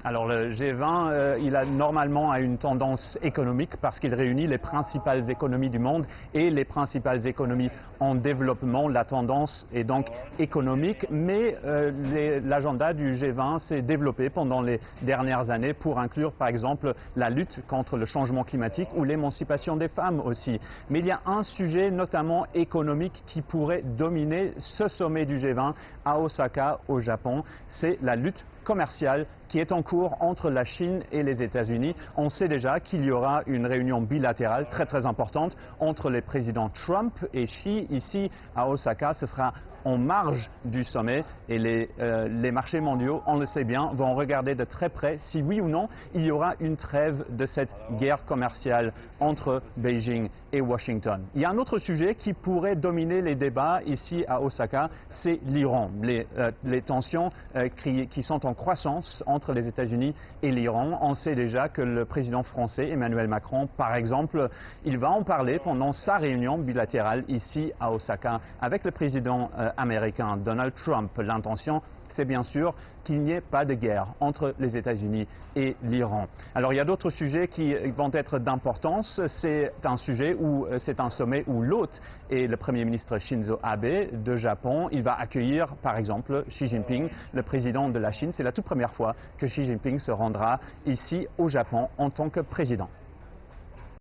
Alors le G20, il a normalement une tendance économique parce qu'il réunit les principales économies du monde et les principales économies en développement. La tendance est donc économique, mais l'agenda du G20 s'est développé pendant les dernières années pour inclure par exemple la lutte contre le changement climatique ou l'émancipation des femmes aussi. Mais il y a un sujet notamment économique qui pourrait dominer ce sommet du G20 à Osaka au Japon, c'est la lutte commerciale qui est en cours entre la Chine et les États-Unis. On sait déjà qu'il y aura une réunion bilatérale très importante entre les présidents Trump et Xi ici à Osaka. Ce sera en marge du sommet et les marchés mondiaux, on le sait bien, vont regarder de très près si oui ou non il y aura une trêve de cette guerre commerciale entre Beijing et Washington. Il y a un autre sujet qui pourrait dominer les débats ici à Osaka, c'est l'Iran. Les tensions qui sont en croissance entre les États-Unis et l'Iran. On sait déjà que le président français Emmanuel Macron, par exemple, il va en parler pendant sa réunion bilatérale ici à Osaka avec le président américain Donald Trump. L'intention, c'est bien sûr qu'il n'y ait pas de guerre entre les États-Unis et l'Iran. Alors il y a d'autres sujets qui vont être d'importance. C'est un sujet où c'est un sommet où l'hôte est le Premier ministre Shinzo Abe de Japon. Il va accueillir par exemple Xi Jinping, le président de la Chine. C'est la toute première fois que Xi Jinping se rendra ici au Japon en tant que président.